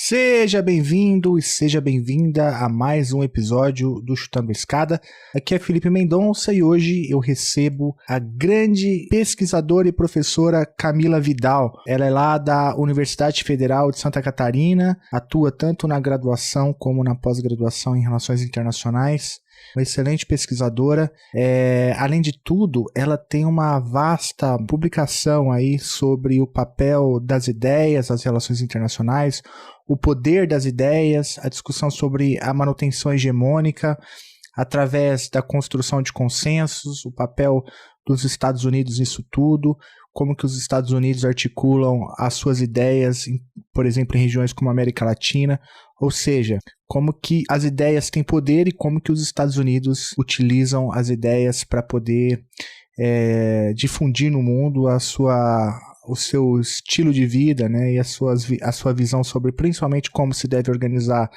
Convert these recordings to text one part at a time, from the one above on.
Seja bem-vindo e seja bem-vinda a mais um episódio do Chutando a Escada. Aqui é Felipe Mendonça e hoje eu recebo a grande pesquisadora e professora Camila Vidal. Ela é lá da Universidade Federal de Santa Catarina, atua tanto na graduação como na pós-graduação em Relações Internacionais. Uma excelente pesquisadora. Além de tudo, ela tem uma vasta publicação aí sobre o papel das ideias, as relações internacionais, o poder das ideias, a discussão sobre a manutenção hegemônica através da construção de consensos, o papel dos Estados Unidos nisso tudo, como que os Estados Unidos articulam as suas ideias, por exemplo, em regiões como a América Latina, ou seja, como que as ideias têm poder e como que os Estados Unidos utilizam as ideias para poder difundir no mundo o seu estilo de vida, né, e a sua visão sobre principalmente como se deve organizar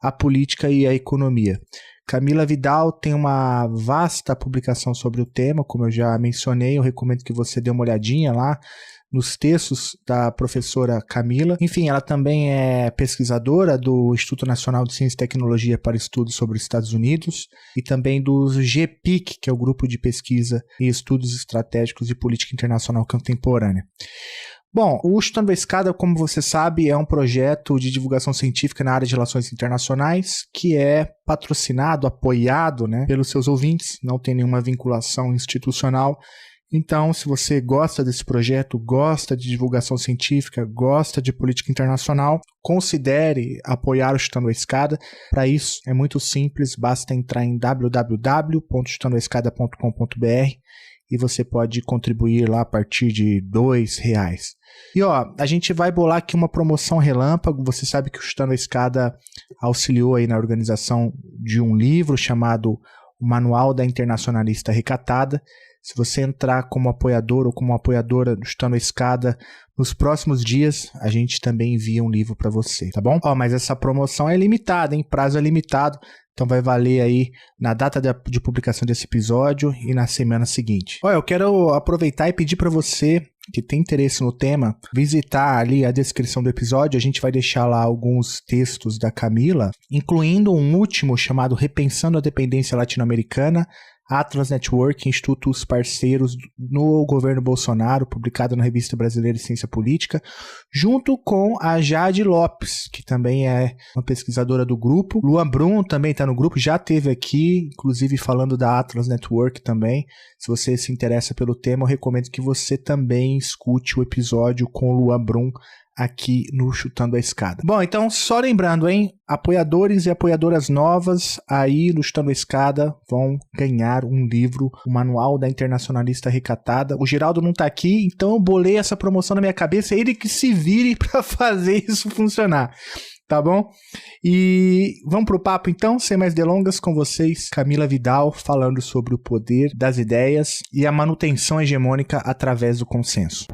a política e a economia. Camila Vidal tem uma vasta publicação sobre o tema, como eu já mencionei, eu recomendo que você dê uma olhadinha lá nos textos da professora Camila. Enfim, ela também é pesquisadora do Instituto Nacional de Ciência e Tecnologia para Estudos sobre os Estados Unidos e também do GPIC, que é o Grupo de Pesquisa e Estudos Estratégicos de Política Internacional Contemporânea. Bom, o Chutando a Escada, como você sabe, é um projeto de divulgação científica na área de relações internacionais que é patrocinado, apoiado, né, pelos seus ouvintes, não tem nenhuma vinculação institucional. Então, se você gosta desse projeto, gosta de divulgação científica, gosta de política internacional, considere apoiar o Chutando a Escada. Para isso, é muito simples, basta entrar em www.chutandoaescada.com.br e você pode contribuir lá a partir de R$2. E a gente vai bolar aqui uma promoção relâmpago. Você sabe que o Chutando a Escada auxiliou aí na organização de um livro chamado O Manual da Internacionalista Recatada. Se você entrar como apoiador ou como apoiadora do Chutando a Escada, nos próximos dias a gente também envia um livro para você, tá bom? Mas essa promoção é limitada, hein? Prazo é limitado, então vai valer aí na data de publicação desse episódio e na semana seguinte. Eu quero aproveitar e pedir para você que tem interesse no tema, visitar ali a descrição do episódio. A gente vai deixar lá alguns textos da Camila, incluindo um último chamado Repensando a Dependência Latino-Americana, Atlas Network, institutos parceiros no governo Bolsonaro, publicado na Revista Brasileira de Ciência Política, junto com a Jade Lopes, que também é uma pesquisadora do grupo. Luan Brum também está no grupo, já esteve aqui, inclusive falando da Atlas Network também. Se você se interessa pelo tema, eu recomendo que você também escute o episódio com o Luan Brum aqui no Chutando a Escada. Bom, então só lembrando, hein? Apoiadores e apoiadoras novas aí no Chutando a Escada vão ganhar um livro, o Manual da Internacionalista Recatada. O Geraldo não tá aqui, então eu bolei essa promoção na minha cabeça, ele que se vire para fazer isso funcionar. Tá bom? E vamos pro papo então, sem mais delongas, com vocês, Camila Vidal, falando sobre o poder das ideias e a manutenção hegemônica através do consenso.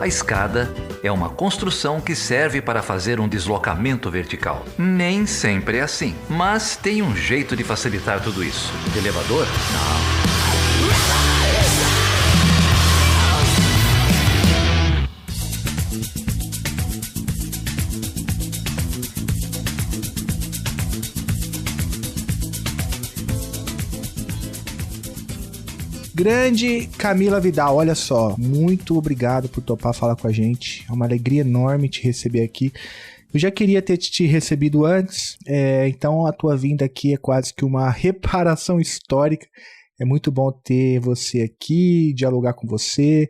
A escada é uma construção que serve para fazer um deslocamento vertical. Nem sempre é assim, mas tem um jeito de facilitar tudo isso. Elevador? Não. Grande Camila Vidal, olha só, muito obrigado por topar falar com a gente, é uma alegria enorme te receber aqui. Eu já queria ter te recebido antes, então a tua vinda aqui é quase que uma reparação histórica. É muito bom ter você aqui, dialogar com você.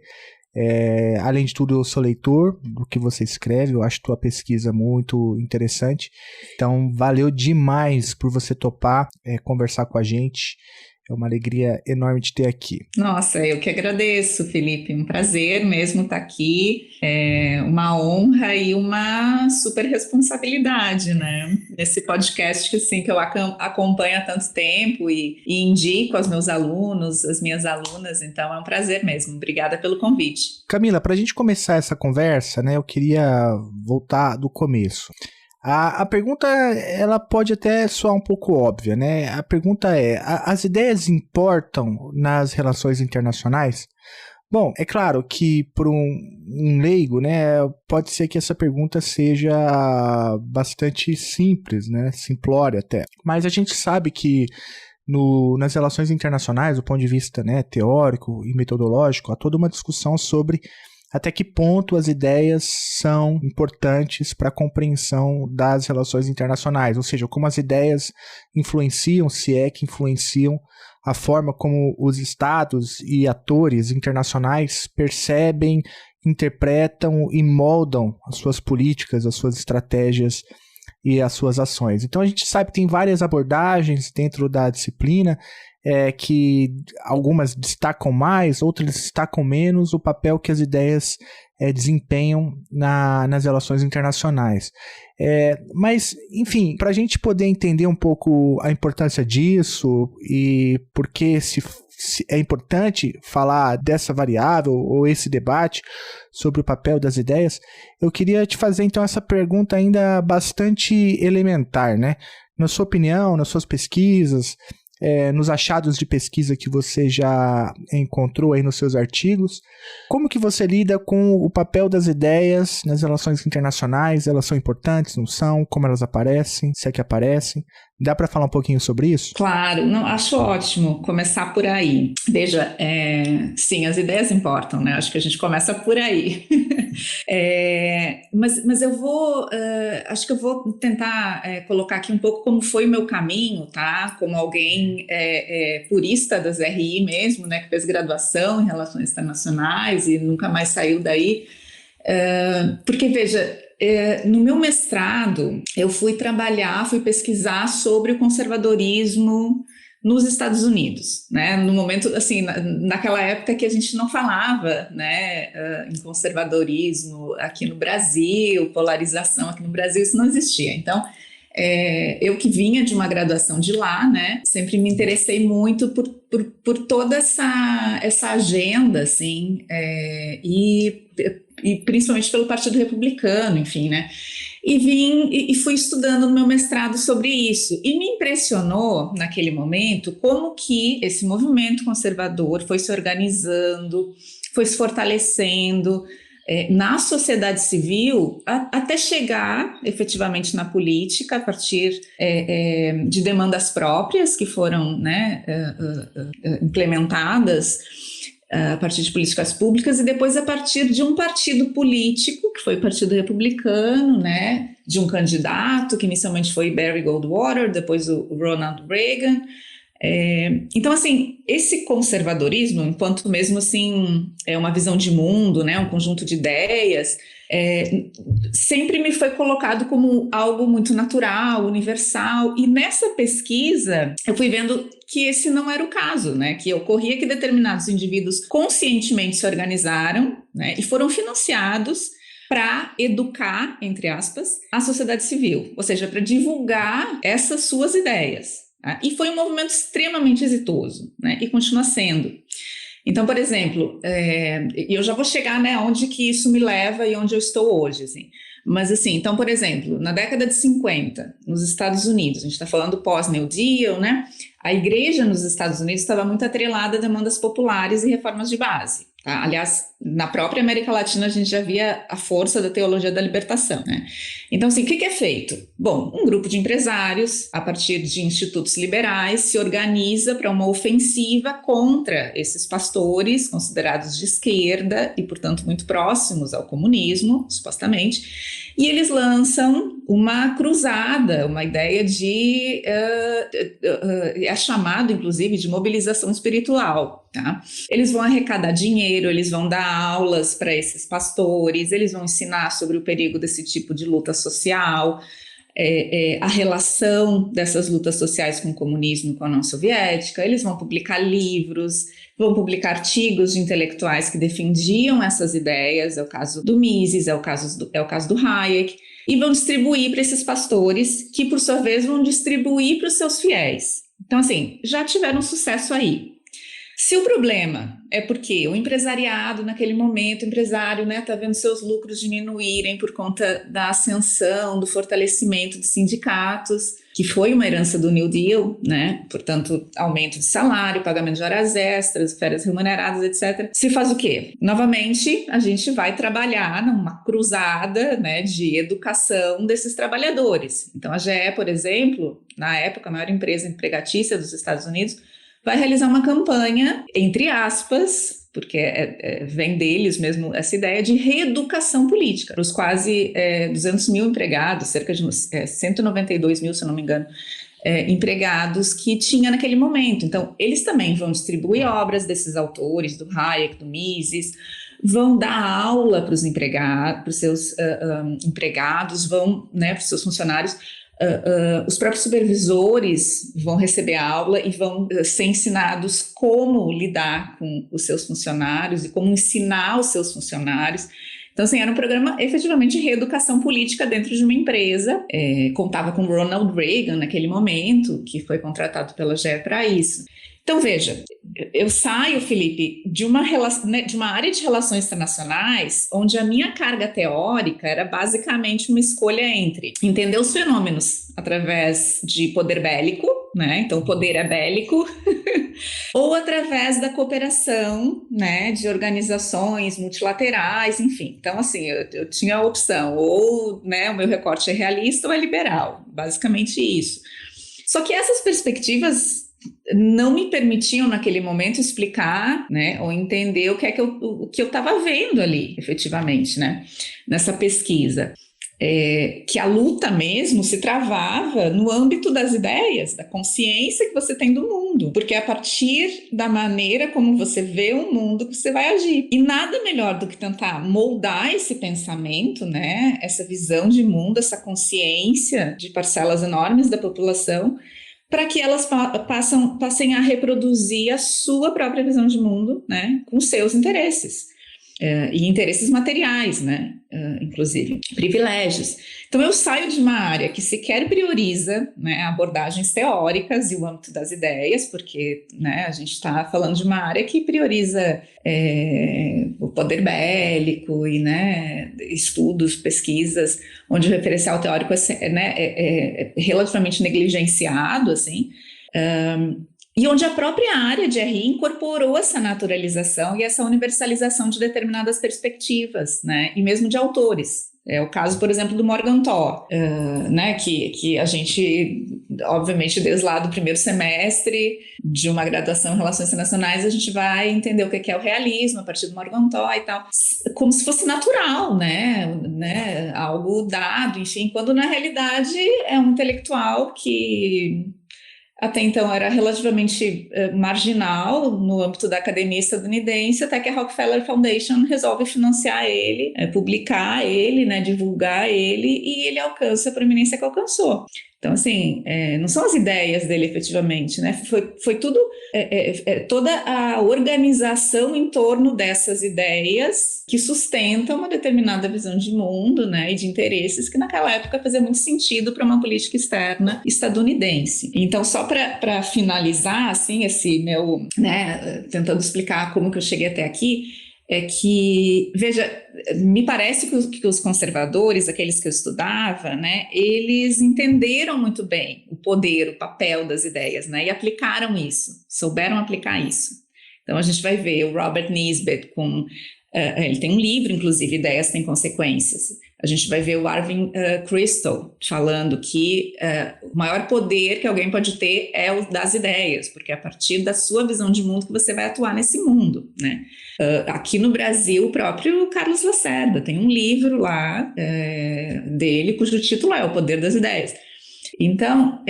Além de tudo, eu sou leitor do que você escreve, eu acho tua pesquisa muito interessante. Então, valeu demais por você topar conversar com a gente. É uma alegria enorme te ter aqui. Nossa, eu que agradeço, Felipe. Um prazer mesmo estar aqui. É uma honra e uma super responsabilidade, né? Nesse podcast que, assim, que eu acompanho há tanto tempo e indico aos meus alunos, às minhas alunas. Então, é um prazer mesmo. Obrigada pelo convite. Camila, para a gente começar essa conversa, né, eu queria voltar do começo. A pergunta, ela pode até soar um pouco óbvia, né? A pergunta é, as ideias importam nas relações internacionais? Bom, é claro que por um leigo, né, pode ser que essa pergunta seja bastante simples, né, simplória até. Mas a gente sabe que nas relações internacionais, do ponto de vista, né, teórico e metodológico, há toda uma discussão sobre até que ponto as ideias são importantes para a compreensão das relações internacionais, ou seja, como as ideias influenciam, se é que influenciam, a forma como os estados e atores internacionais percebem, interpretam e moldam as suas políticas, as suas estratégias e as suas ações. Então a gente sabe que tem várias abordagens dentro da disciplina, que algumas destacam mais, outras destacam menos o papel que as ideias desempenham nas relações internacionais. Mas, enfim, para a gente poder entender um pouco a importância disso e por que se é importante falar dessa variável ou esse debate sobre o papel das ideias, eu queria te fazer então essa pergunta ainda bastante elementar, né? Na sua opinião, nas suas pesquisas, nos achados de pesquisa que você já encontrou aí nos seus artigos, como que você lida com o papel das ideias nas relações internacionais? Elas são importantes, não são? Como elas aparecem? Se é que aparecem? Dá para falar um pouquinho sobre isso? Claro, não, acho ótimo começar por aí. Veja, sim, as ideias importam, né? Acho que a gente começa por aí. Mas eu vou, acho que eu vou tentar colocar aqui um pouco como foi o meu caminho, tá? Como alguém purista das RI mesmo, né? Que fez graduação em Relações Internacionais e nunca mais saiu daí. Porque, veja, no meu mestrado, eu fui pesquisar sobre o conservadorismo nos Estados Unidos, né? No momento, assim, naquela época que a gente não falava, né, em conservadorismo aqui no Brasil, polarização aqui no Brasil, isso não existia. Então, eu que vinha de uma graduação de lá, né, sempre me interessei muito por toda essa agenda, assim, e principalmente pelo Partido Republicano, enfim, né? E fui estudando no meu mestrado sobre isso. E me impressionou, naquele momento, como que esse movimento conservador foi se organizando, foi se fortalecendo na sociedade civil, até chegar efetivamente na política, a partir de demandas próprias que foram, né, implementadas a partir de políticas públicas e depois a partir de um partido político, que foi o Partido Republicano, né, de um candidato que inicialmente foi Barry Goldwater, depois o Ronald Reagan. Então, assim, esse conservadorismo, enquanto mesmo assim uma visão de mundo, né, um conjunto de ideias, sempre me foi colocado como algo muito natural, universal, e nessa pesquisa eu fui vendo que esse não era o caso, né, que ocorria que determinados indivíduos conscientemente se organizaram, né, e foram financiados para educar, entre aspas, a sociedade civil, ou seja, para divulgar essas suas ideias. E foi um movimento extremamente exitoso, né, e continua sendo. Então, por exemplo, eu já vou chegar, né, onde que isso me leva e onde eu estou hoje, assim. Mas assim, então, por exemplo, na década de 50, nos Estados Unidos, a gente está falando pós-New Deal, né, a igreja nos Estados Unidos estava muito atrelada a demandas populares e reformas de base. Tá? Aliás, na própria América Latina a gente já via a força da teologia da libertação, né? Então, assim, o que é feito? Bom, um grupo de empresários, a partir de institutos liberais, se organiza para uma ofensiva contra esses pastores considerados de esquerda e, portanto, muito próximos ao comunismo, supostamente, e eles lançam uma cruzada, uma ideia de, é chamado, inclusive, de mobilização espiritual, tá? Eles vão arrecadar dinheiro, eles vão dar aulas para esses pastores, eles vão ensinar sobre o perigo desse tipo de luta social, a relação dessas lutas sociais com o comunismo e com a União Soviética, eles vão publicar livros, vão publicar artigos de intelectuais que defendiam essas ideias, é o caso do Mises, é o caso do Hayek, e vão distribuir para esses pastores, que por sua vez vão distribuir para os seus fiéis. Então, assim, já tiveram sucesso aí. Se o problema é porque o empresariado, naquele momento, o empresário está vendo seus lucros diminuírem por conta da ascensão, do fortalecimento dos sindicatos, que foi uma herança do New Deal, né? Portanto, aumento de salário, pagamento de horas extras, férias remuneradas, etc. Se faz o quê? Novamente, a gente vai trabalhar numa cruzada, né, de educação desses trabalhadores. Então, a GE, por exemplo, na época, a maior empresa empregatícia dos Estados Unidos, vai realizar uma campanha, entre aspas, porque vem deles mesmo essa ideia de reeducação política, para os quase 200 mil empregados, cerca de 192 mil, se eu não me engano, empregados que tinha naquele momento. Então, eles também vão distribuir obras desses autores, do Hayek, do Mises, vão dar aula para os empregados, para os seus empregados, vão, né, para os seus funcionários. Os próprios supervisores vão receber aula e vão ser ensinados como lidar com os seus funcionários e como ensinar os seus funcionários. Então, assim, era um programa efetivamente de reeducação política dentro de uma empresa. Contava com Ronald Reagan naquele momento, que foi contratado pela GE para isso. Então, veja, eu saio, Felipe, de uma área de relações internacionais onde a minha carga teórica era basicamente uma escolha entre entender os fenômenos através de poder bélico, né? Então, o poder é bélico, ou através da cooperação, né, de organizações multilaterais, enfim. Então, assim, eu tinha a opção, ou, né, o meu recorte é realista ou é liberal, basicamente isso. Só que essas perspectivas não me permitiam naquele momento explicar, né, ou entender o que eu estava vendo ali, efetivamente, né, nessa pesquisa. Que a luta mesmo se travava no âmbito das ideias, da consciência que você tem do mundo, porque é a partir da maneira como você vê o mundo que você vai agir. E nada melhor do que tentar moldar esse pensamento, né, essa visão de mundo, essa consciência de parcelas enormes da população, para que elas passem a reproduzir a sua própria visão de mundo, né, com seus interesses. E interesses materiais, né, inclusive, privilégios. Então, eu saio de uma área que sequer prioriza, né, abordagens teóricas e o âmbito das ideias, porque, né, a gente está falando de uma área que prioriza o poder bélico e, né, estudos, pesquisas, onde o referencial teórico é relativamente negligenciado, assim, e onde a própria área de RI incorporou essa naturalização e essa universalização de determinadas perspectivas, né, e mesmo de autores. É o caso, por exemplo, do Morgenthau, né, que a gente, obviamente, desde lá do primeiro semestre de uma graduação em Relações Internacionais, a gente vai entender o que é o realismo a partir do Morgenthau e tal, como se fosse natural, né, algo dado, enfim, quando na realidade é um intelectual que até então era relativamente marginal no âmbito da academia estadunidense, até que a Rockefeller Foundation resolve financiar ele, publicar ele, né, divulgar ele, e ele alcança a proeminência que alcançou. Então, assim, não são as ideias dele efetivamente, né? Foi tudo, toda a organização em torno dessas ideias que sustentam uma determinada visão de mundo, né, e de interesses que naquela época fazia muito sentido para uma política externa estadunidense. Então, só para finalizar, assim, esse meu, né, tentando explicar como que eu cheguei até aqui, é que, veja, me parece que os conservadores, aqueles que eu estudava, né, eles entenderam muito bem o poder, o papel das ideias, né, e aplicaram isso, souberam aplicar isso. Então, a gente vai ver o Robert Nisbet ele tem um livro, inclusive, Ideias Têm Consequências. A gente vai ver o Arvin Kristol falando que o maior poder que alguém pode ter é o das ideias, porque é a partir da sua visão de mundo que você vai atuar nesse mundo, né? Aqui no Brasil, o próprio Carlos Lacerda tem um livro lá dele, cujo título é O Poder das Ideias. Então,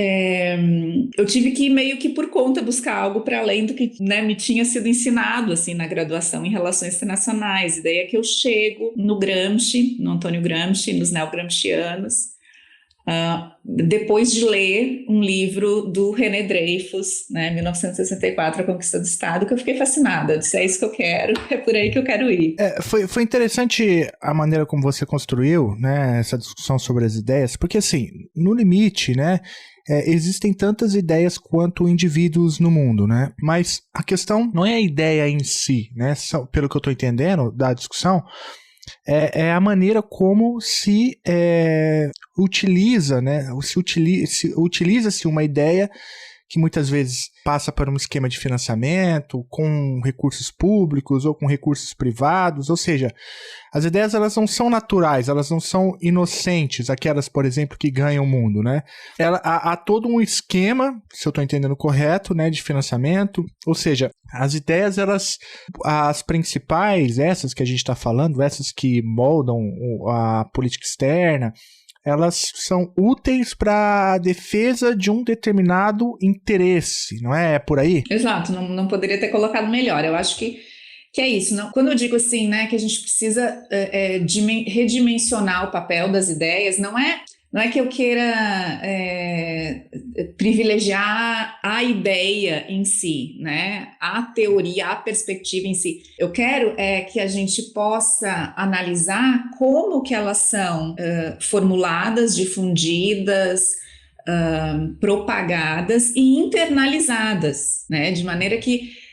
eu tive que meio que por conta buscar algo para além do que, né, me tinha sido ensinado assim, na graduação em Relações Internacionais. E daí é que eu chego no Gramsci, no Antônio Gramsci, nos neo-gramscianos, depois de ler um livro do René Dreyfus, né, 1964, A Conquista do Estado, que eu fiquei fascinada. Eu disse, é isso que eu quero, é por aí que eu quero ir. Foi interessante a maneira como você construiu, né, essa discussão sobre as ideias, porque assim, no limite, né, existem tantas ideias quanto indivíduos no mundo, né? Mas a questão não é a ideia em si, né? Pelo que eu estou entendendo da discussão, é a maneira como se utiliza, né? Utiliza-se uma ideia que muitas vezes passa por um esquema de financiamento com recursos públicos ou com recursos privados, ou seja, as ideias elas não são naturais, elas não são inocentes, aquelas, por exemplo, que ganham o mundo, né? Há todo um esquema, se eu estou entendendo correto, né, de financiamento, ou seja, as ideias, as principais, essas que a gente está falando, essas que moldam a política externa, elas são úteis para a defesa de um determinado interesse, não é por aí? Exato, não poderia ter colocado melhor. Eu acho que é isso. Não? Quando eu digo assim, né, que a gente precisa redimensionar o papel das ideias, não é que eu queira privilegiar a ideia em si, né? A teoria, a perspectiva em si. Eu quero que a gente possa analisar como que elas são formuladas, difundidas, propagadas e internalizadas, né? De maneira que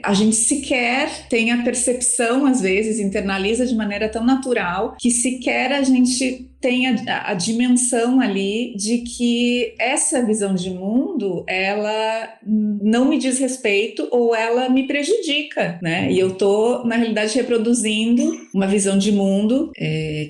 a gente sequer tem a percepção, às vezes, internaliza de maneira tão natural que sequer a gente tem a dimensão ali de que essa visão de mundo, ela não me diz respeito ou ela me prejudica, né? E eu estou, na realidade, reproduzindo uma visão de mundo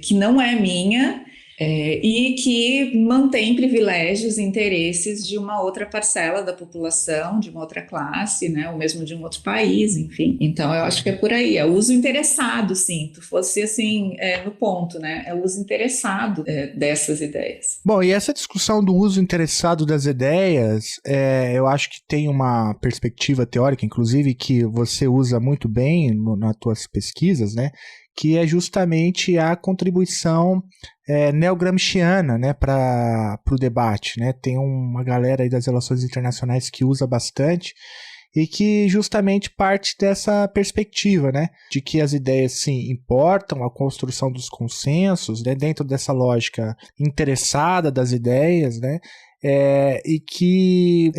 que não é minha, e que mantém privilégios e interesses de uma outra parcela da população, de uma outra classe, né, ou mesmo de um outro país, enfim. Então, eu acho que é por aí, é o uso interessado, sim, tu fosse assim, no ponto, né, é o uso interessado dessas ideias. Bom, e essa discussão do uso interessado das ideias, eu acho que tem uma perspectiva teórica, inclusive, que você usa muito bem nas tuas pesquisas, né, que é justamente a contribuição neo-gramsciana, né, para o debate, né? Tem uma galera aí das relações internacionais que usa bastante e que justamente parte dessa perspectiva, né, de que as ideias sim importam, a construção dos consensos, né, dentro dessa lógica interessada das ideias, né, e que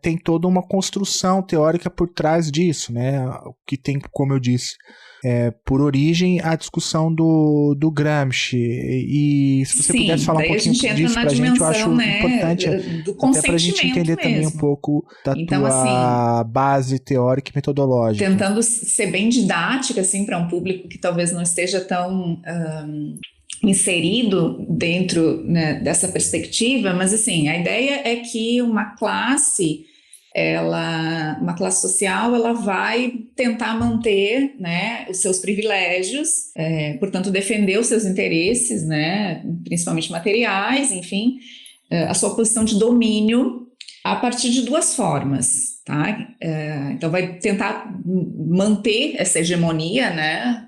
tem toda uma construção teórica por trás disso, né, que tem, como eu disse, por origem a discussão do Gramsci, e se você pudesse falar um pouquinho disso pra gente, eu acho importante, até pra gente entender mesmo também um pouco da tua assim, base teórica e metodológica. Tentando ser bem didática, assim, para um público que talvez não esteja tão inserido dentro, né, dessa perspectiva, mas assim, a ideia é que uma classe social, ela vai tentar manter, né, os seus privilégios, portanto, defender os seus interesses, né, principalmente materiais, enfim, a sua posição de domínio a partir de duas formas, tá? Então, vai tentar manter essa hegemonia, né,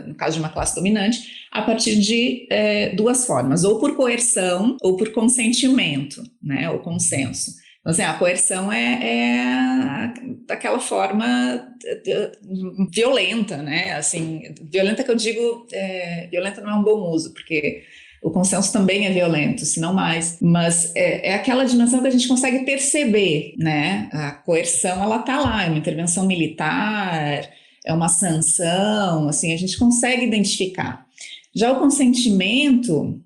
no caso de uma classe dominante, a partir de duas formas, ou por coerção ou por consentimento, né, ou consenso. Então, assim, a coerção é daquela forma violenta, né? Assim, violenta que eu digo, violenta não é um bom uso, porque o consenso também é violento, se não mais. Mas é aquela dimensão que a gente consegue perceber, né? A coerção, ela está lá, é uma intervenção militar, é uma sanção, assim, a gente consegue identificar. Já o consentimento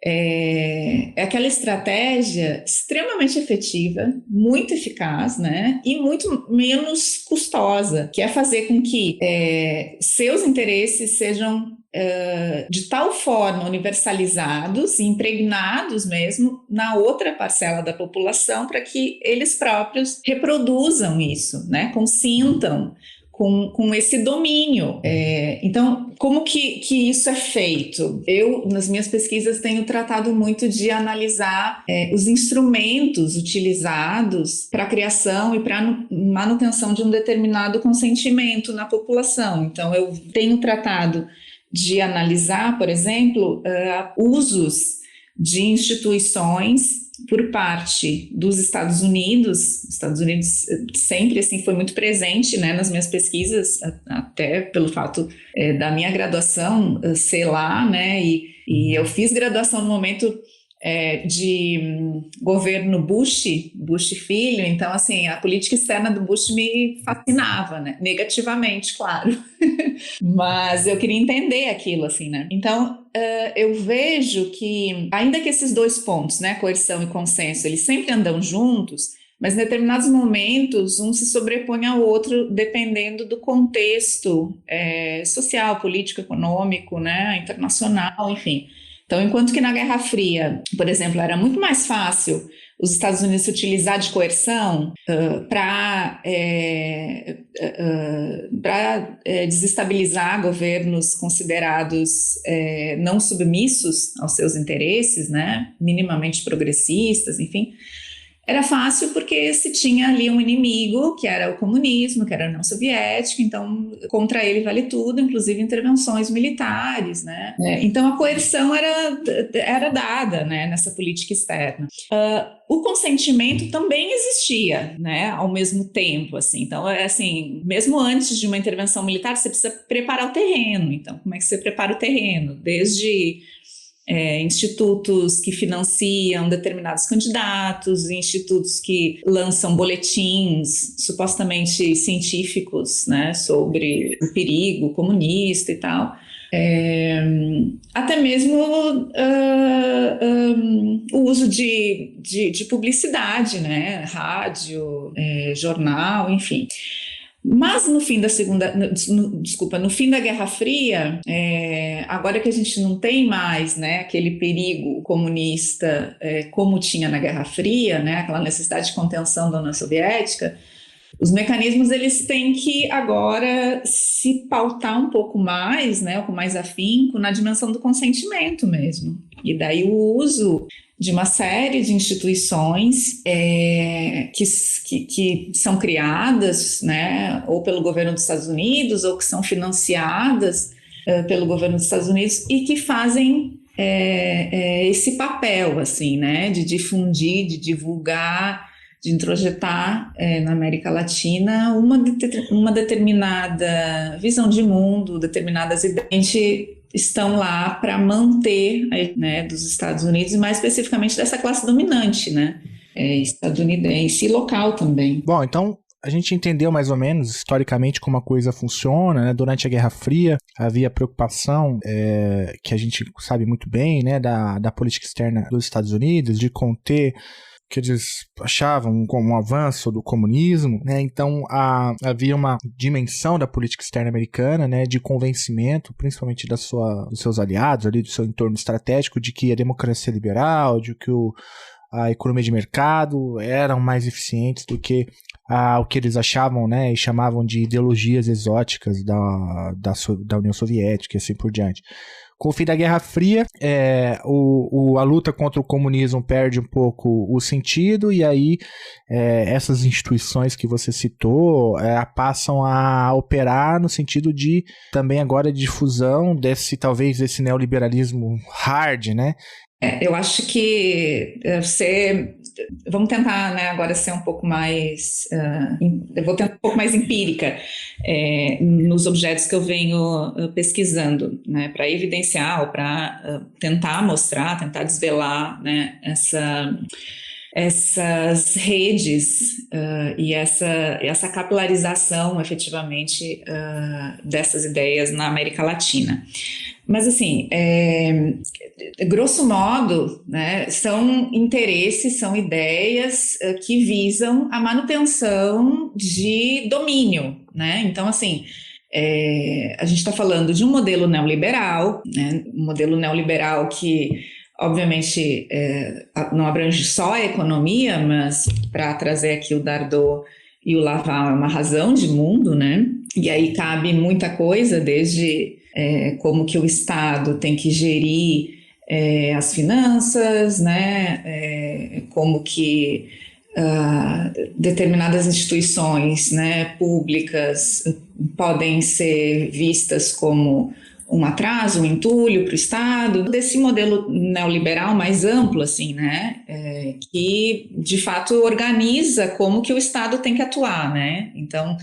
é aquela estratégia extremamente efetiva, muito eficaz, né, e muito menos custosa, que é fazer com que seus interesses sejam de tal forma universalizados e impregnados mesmo na outra parcela da população para que eles próprios reproduzam isso, né, consintam com esse domínio. Então, como que isso é feito? Eu, nas minhas pesquisas, tenho tratado muito de analisar os instrumentos utilizados para a criação e para a manutenção de um determinado consentimento na população. Então, eu tenho tratado de analisar, por exemplo, usos de instituições por parte dos Estados Unidos. Os Estados Unidos sempre assim, foi muito presente, né, nas minhas pesquisas, até pelo fato da minha graduação ser lá, né, e eu fiz graduação no momento de governo Bush filho, então assim, a política externa do Bush me fascinava, né, negativamente, claro, mas eu queria entender aquilo, assim, né, então eu vejo que, ainda que esses dois pontos, né, coerção e consenso, eles sempre andam juntos, mas em determinados momentos um se sobrepõe ao outro dependendo do contexto social, político, econômico, né, internacional, enfim. Então, enquanto que na Guerra Fria, por exemplo, era muito mais fácil os Estados Unidos se utilizar de coerção para desestabilizar governos considerados não submissos aos seus interesses, né, minimamente progressistas, enfim. Era fácil porque se tinha ali um inimigo, que era o comunismo, que era a União Soviética, então contra ele vale tudo, inclusive intervenções militares, né? Então a coerção era dada, né, nessa política externa. O consentimento também existia, né, ao mesmo tempo, assim. Então, assim, mesmo antes de uma intervenção militar, você precisa preparar o terreno. Então, como é que você prepara o terreno? Desde institutos que financiam determinados candidatos, institutos que lançam boletins supostamente científicos, né, sobre o perigo comunista e tal. Até mesmo o uso de publicidade, né, rádio, jornal, enfim. Mas no fim no fim da Guerra Fria, agora que a gente não tem mais, né, aquele perigo comunista como tinha na Guerra Fria, né, aquela necessidade de contenção da União Soviética, os mecanismos eles têm que agora se pautar um pouco mais, né, com mais afinco na dimensão do consentimento mesmo. E daí o uso de uma série de instituições que são criadas, né, ou pelo governo dos Estados Unidos, ou que são financiadas pelo governo dos Estados Unidos e que fazem esse papel, assim, né, de difundir, de divulgar, de introjetar na América Latina uma determinada visão de mundo, determinadas ideias estão lá para manter, né, dos Estados Unidos e mais especificamente dessa classe dominante, né, estadunidense e local também. Bom, então a gente entendeu mais ou menos historicamente como a coisa funciona, né? Durante a Guerra Fria havia preocupação que a gente sabe muito bem, né, da política externa dos Estados Unidos, de conter que eles achavam como um avanço do comunismo, né? Então havia uma dimensão da política externa americana, né, de convencimento, principalmente dos seus aliados, ali, do seu entorno estratégico, de que a democracia liberal, de que a economia de mercado eram mais eficientes do que o que eles achavam, né, e chamavam de ideologias exóticas da União Soviética e assim por diante. Com o fim da Guerra Fria, a luta contra o comunismo perde um pouco o sentido, e aí essas instituições que você citou passam a operar no sentido de também agora de difusão talvez desse neoliberalismo hard, né? Eu acho que vamos tentar, né, agora ser um pouco mais, eu vou tentar um pouco mais empírica nos objetos que eu venho pesquisando, né, para evidenciar ou para tentar mostrar, tentar desvelar, né, essas redes e essa capilarização, efetivamente, dessas ideias na América Latina. Mas, assim, grosso modo, né, são interesses, são ideias que visam a manutenção de domínio, né? Então, assim, a gente está falando de um modelo neoliberal, né, um modelo neoliberal que, obviamente, não abrange só a economia, mas, para trazer aqui o Dardot e o Laval, é uma razão de mundo, né? E aí cabe muita coisa, desde como que o Estado tem que gerir as finanças, né? Como que determinadas instituições, né, públicas podem ser vistas como um atraso, um entulho para o Estado, desse modelo neoliberal mais amplo, assim, né, que de fato organiza como que o Estado tem que atuar, né, então,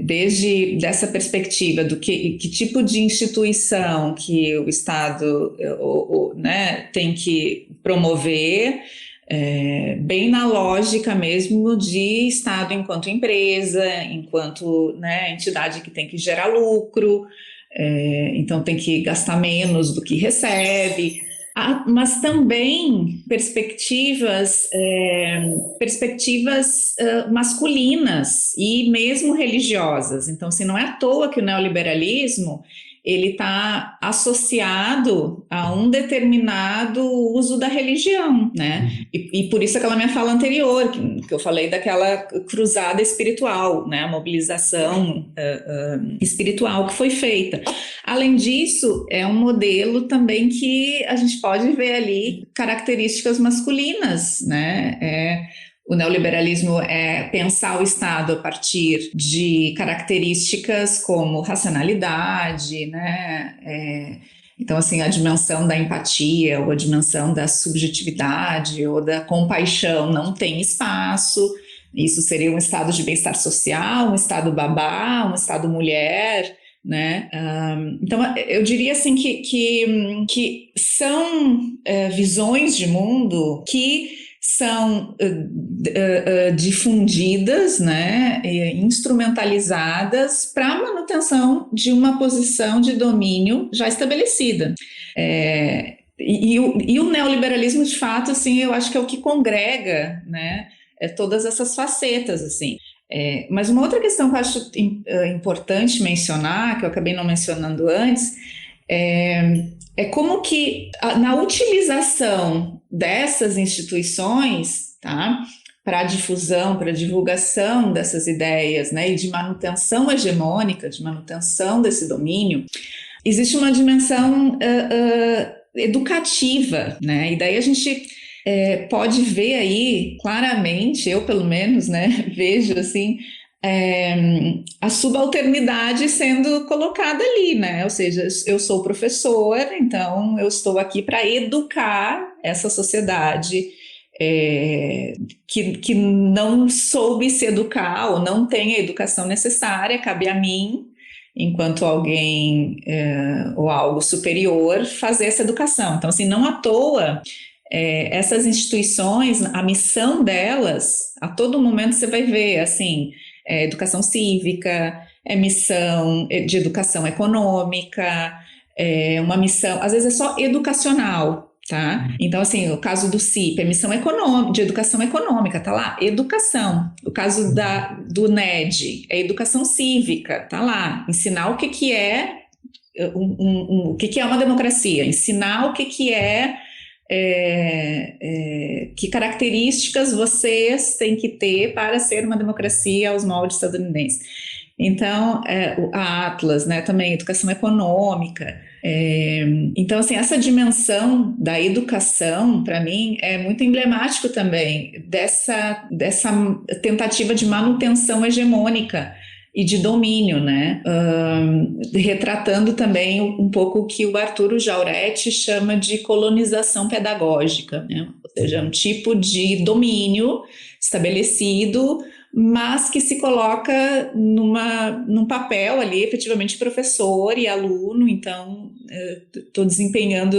desde dessa perspectiva do que tipo de instituição que o Estado né, tem que promover, bem na lógica mesmo de Estado enquanto empresa, enquanto, né, entidade que tem que gerar lucro, então tem que gastar menos do que recebe, mas também perspectivas masculinas e mesmo religiosas. Então, assim, não é à toa que o neoliberalismo ele está associado a um determinado uso da religião, né? E por isso aquela minha fala anterior, que eu falei daquela cruzada espiritual, né? A mobilização espiritual que foi feita. Além disso, é um modelo também que a gente pode ver ali características masculinas, né? O neoliberalismo é pensar o Estado a partir de características como racionalidade, né? Então, assim, a dimensão da empatia ou a dimensão da subjetividade ou da compaixão não tem espaço. Isso seria um estado de bem-estar social, um estado babá, um estado mulher, né? Então, eu diria assim que são visões de mundo que são difundidas, né, instrumentalizadas para a manutenção de uma posição de domínio já estabelecida. E o neoliberalismo, de fato, assim, eu acho que é o que congrega, né, todas essas facetas, assim. Mas uma outra questão que eu acho importante mencionar, que eu acabei não mencionando antes, é como que na utilização dessas instituições, tá, para a difusão, para a divulgação dessas ideias, né, e de manutenção hegemônica, de manutenção desse domínio, existe uma dimensão educativa, né, e daí a gente pode ver aí claramente, eu pelo menos, né, vejo assim, a subalternidade sendo colocada ali, né? Ou seja, eu sou professor, então eu estou aqui para educar essa sociedade que não soube se educar ou não tem a educação necessária, cabe a mim, enquanto alguém ou algo superior, fazer essa educação. Então, assim, não à toa essas instituições, a missão delas, a todo momento você vai ver, assim, educação cívica, missão de educação econômica, uma missão, às vezes é só educacional, tá? Então, assim, o caso do CIP é missão de educação econômica, tá lá, educação. O caso do NED é educação cívica, tá lá, ensinar o que é o que é uma democracia, ensinar o que é que características vocês têm que ter para ser uma democracia aos moldes estadunidenses. Então, a Atlas, né, também educação econômica. Então, assim, essa dimensão da educação, para mim, é muito emblemático também dessa tentativa de manutenção hegemônica e de domínio, né? Retratando também um pouco o que o Arturo Jauretti chama de colonização pedagógica, né? Ou seja, um tipo de domínio estabelecido, mas que se coloca num papel ali, efetivamente, professor e aluno. Então, estou desempenhando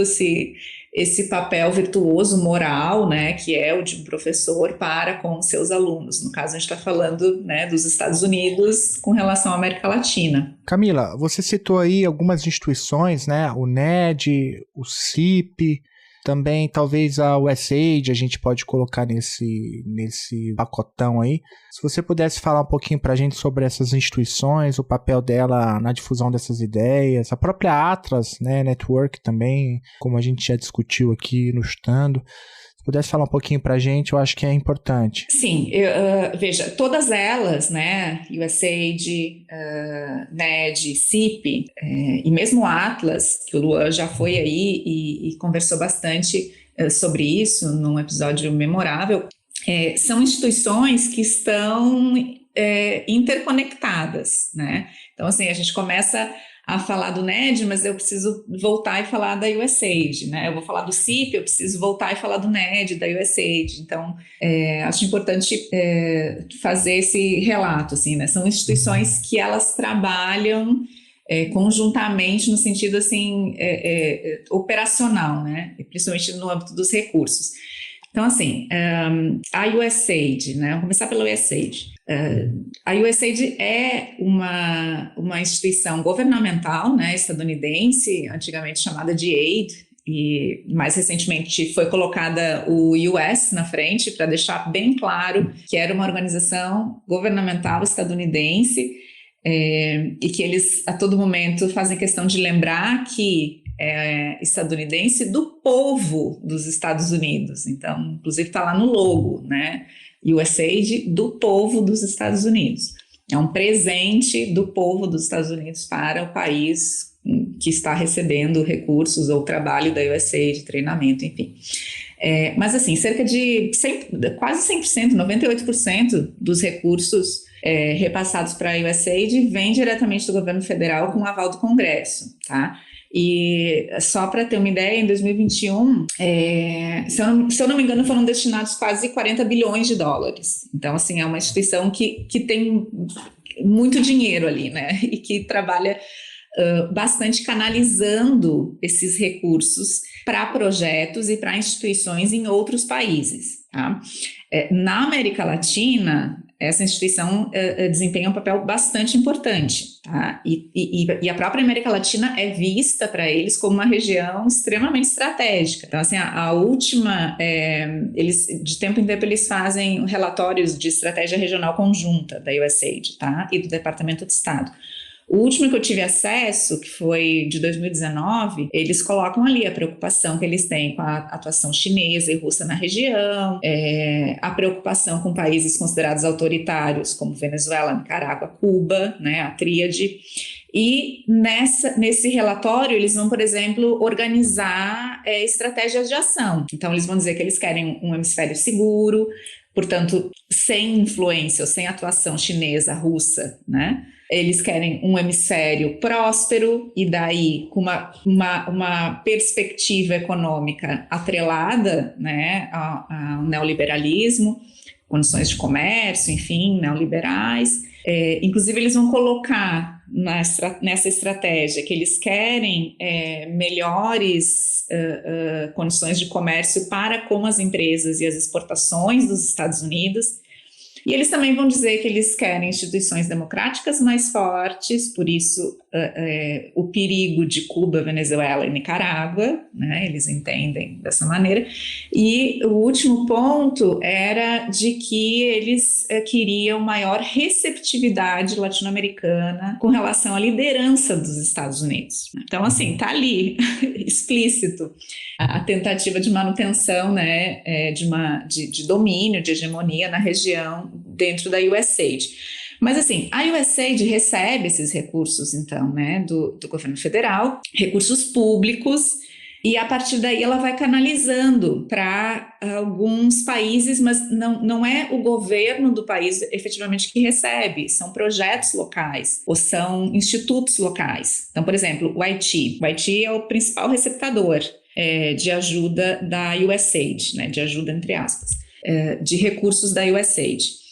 esse papel virtuoso, moral, né, que é o de um professor para com os seus alunos. No caso, a gente está falando, né, dos Estados Unidos com relação à América Latina. Camila, você citou aí algumas instituições, né, o NED, o CIP, também talvez a USAID a gente pode colocar nesse pacotão aí. Se você pudesse falar um pouquinho para a gente sobre essas instituições, o papel dela na difusão dessas ideias, a própria Atlas, né, Network também, como a gente já discutiu aqui no Estando. Se pudesse falar um pouquinho para a gente, eu acho que é importante. Sim, veja, todas elas, né, USAID, NED, CIP, e mesmo a Atlas, que o Luan já foi aí e conversou bastante sobre isso num episódio memorável, são instituições que estão interconectadas, né? Então, assim, a gente começa a falar do NED, mas eu preciso voltar e falar da USAID, né? Eu vou falar do CIP, eu preciso voltar e falar do NED, da USAID. Então, acho importante fazer esse relato, assim, né? São instituições que elas trabalham conjuntamente no sentido, assim, operacional, né? Principalmente no âmbito dos recursos. Então, assim, a USAID, né? Vamos começar pela USAID. A USAID é uma instituição governamental, né, estadunidense, antigamente chamada de AID, e mais recentemente foi colocada o US na frente para deixar bem claro que era uma organização governamental estadunidense, e que eles a todo momento fazem questão de lembrar que estadunidense do povo dos Estados Unidos. Então, inclusive está lá no logo, né? USAID do povo dos Estados Unidos. É um presente do povo dos Estados Unidos para o país que está recebendo recursos ou trabalho da USAID, treinamento, enfim. Mas assim, cerca de quase 100%, 98% dos recursos repassados para a USAID vem diretamente do governo federal com o aval do Congresso, tá? E só para ter uma ideia, em 2021, se eu não me engano, foram destinados quase 40 bilhões de dólares. Então, assim, é uma instituição que tem muito dinheiro ali, né? E que trabalha bastante canalizando esses recursos para projetos e para instituições em outros países, tá? Na América Latina, essa instituição desempenha um papel bastante importante, tá? E a própria América Latina é vista para eles como uma região extremamente estratégica. Então, assim, a última, eles, de tempo em tempo, eles fazem relatórios de estratégia regional conjunta da USAID, tá? E do Departamento de Estado. O último que eu tive acesso, que foi de 2019, eles colocam ali a preocupação que eles têm com a atuação chinesa e russa na região, a preocupação com países considerados autoritários, como Venezuela, Nicarágua, Cuba, né, a tríade. E nesse relatório, eles vão, por exemplo, organizar estratégias de ação. Então, eles vão dizer que eles querem um hemisfério seguro, portanto, sem influência ou sem atuação chinesa, russa, né? Eles querem um hemisfério próspero e daí com uma perspectiva econômica atrelada, né, ao neoliberalismo, condições de comércio, enfim, neoliberais. Inclusive, eles vão colocar nessa estratégia que eles querem melhores condições de comércio para com as empresas e as exportações dos Estados Unidos. E eles também vão dizer que eles querem instituições democráticas mais fortes, por isso o perigo de Cuba, Venezuela e Nicarágua, né, eles entendem dessa maneira. E o último ponto era de que eles queriam maior receptividade latino-americana com relação à liderança dos Estados Unidos. Então, assim, está ali, explícito, a tentativa de manutenção, né, de domínio, de hegemonia na região dentro da USAID. Mas assim, a USAID recebe esses recursos, então, né, do governo federal, recursos públicos, e a partir daí ela vai canalizando para alguns países, mas não é o governo do país efetivamente que recebe, são projetos locais ou são institutos locais. Então, por exemplo, o Haiti é o principal receptador de ajuda da USAID, né, de ajuda entre aspas, de recursos da USAID.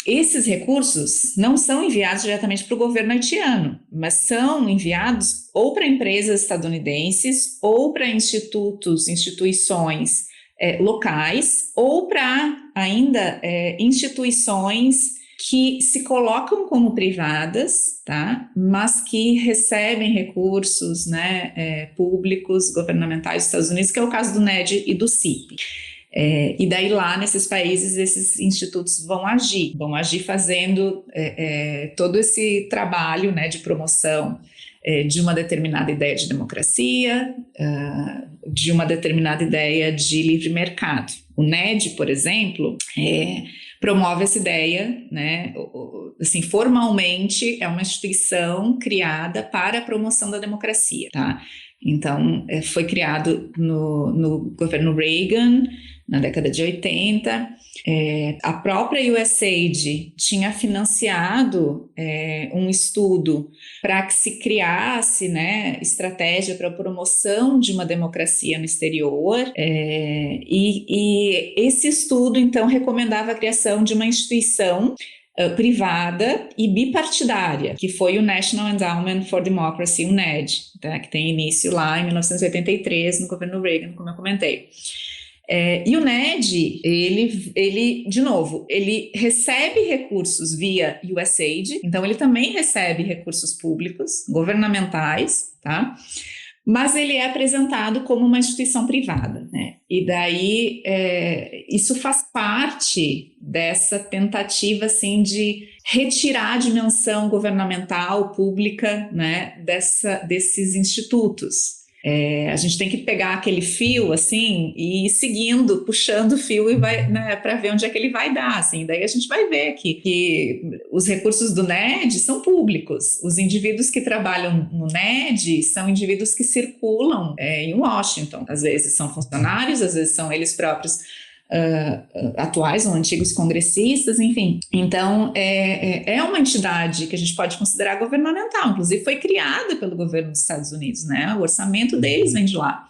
Esses recursos não são enviados diretamente para o governo haitiano, mas são enviados ou para empresas estadunidenses ou para instituições locais ou para ainda instituições que se colocam como privadas, tá? Mas que recebem recursos, né, públicos, governamentais dos Estados Unidos, que é o caso do NED e do CIP. E daí lá nesses países esses institutos vão agir fazendo todo esse trabalho, né, de promoção de uma determinada ideia de democracia, de uma determinada ideia de livre mercado. O NED, por exemplo, promove essa ideia, né, assim, formalmente é uma instituição criada para a promoção da democracia, tá? Então, foi criado no governo Reagan, na década de 80. A própria USAID tinha financiado um estudo para que se criasse, né, estratégia para a promoção de uma democracia no exterior, e esse estudo, então, recomendava a criação de uma instituição privada e bipartidária, que foi o National Endowment for Democracy, o NED, tá, que tem início lá em 1983, no governo Reagan, como eu comentei. E o NED, ele, de novo, ele recebe recursos via USAID, então ele também recebe recursos públicos, governamentais, tá? Mas ele é apresentado como uma instituição privada, né? E daí isso faz parte dessa tentativa, assim, de retirar a dimensão governamental, pública, né, desses institutos. A gente tem que pegar aquele fio, assim, e ir seguindo, puxando o fio e vai, né, para ver onde é que ele vai dar, assim. Daí a gente vai ver que os recursos do NED são públicos. Os indivíduos que trabalham no NED são indivíduos que circulam em Washington. Às vezes são funcionários, às vezes são eles próprios atuais ou antigos congressistas, enfim. Então, é uma entidade que a gente pode considerar governamental, inclusive foi criada pelo governo dos Estados Unidos, né? O orçamento deles vem de lá,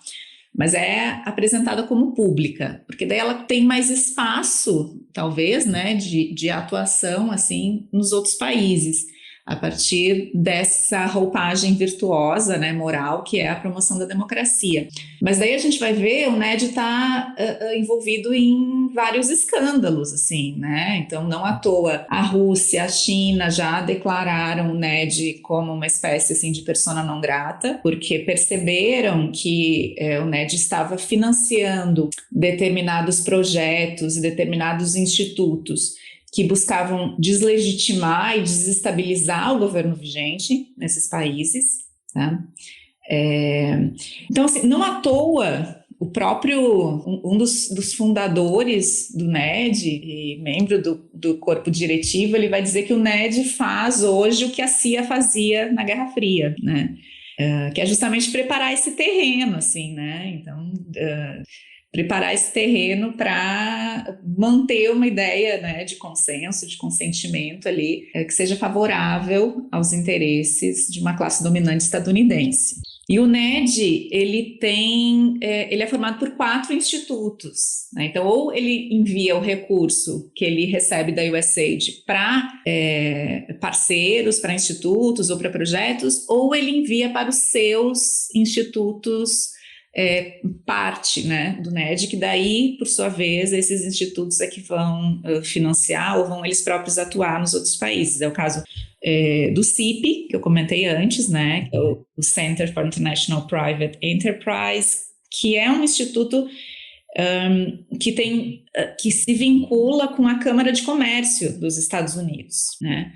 mas é apresentada como pública, porque daí ela tem mais espaço, talvez, né, de atuação, assim, nos outros países, a partir dessa roupagem virtuosa, né, moral, que é a promoção da democracia. Mas daí a gente vai ver, o NED está envolvido em vários escândalos, assim, né? Então, não à toa, a Rússia, a China já declararam o NED como uma espécie, assim, de persona não grata, porque perceberam que o NED estava financiando determinados projetos e determinados institutos que buscavam deslegitimar e desestabilizar o governo vigente nesses países, tá? Então, assim, não à toa, o próprio, um dos fundadores do NED e membro do corpo diretivo, ele vai dizer que o NED faz hoje o que a CIA fazia na Guerra Fria, né? Que é justamente preparar esse terreno, assim, né? Então, preparar esse terreno para manter uma ideia, né, de consenso, de consentimento ali, que seja favorável aos interesses de uma classe dominante estadunidense. E o NED, ele é formado por 4 institutos, né? Então, ou ele envia o recurso que ele recebe da USAID para parceiros, para institutos ou para projetos, ou ele envia para os seus institutos parte, né, do NED, que daí, por sua vez, esses institutos é que vão financiar ou vão eles próprios atuar nos outros países. É o caso do CIP, que eu comentei antes, né, que é o Center for International Private Enterprise, que é um instituto que se vincula com a Câmara de Comércio dos Estados Unidos, né,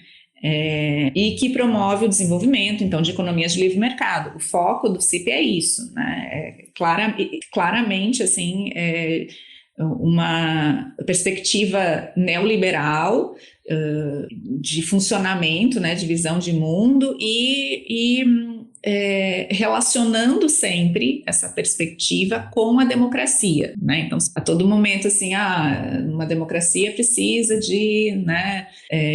e que promove o desenvolvimento, então, de economias de livre mercado. O foco do CIP é isso, né? Claramente, assim, uma perspectiva neoliberal de funcionamento, né, de visão de mundo e relacionando sempre essa perspectiva com a democracia, né? Então, a todo momento, assim, uma democracia precisa de, né,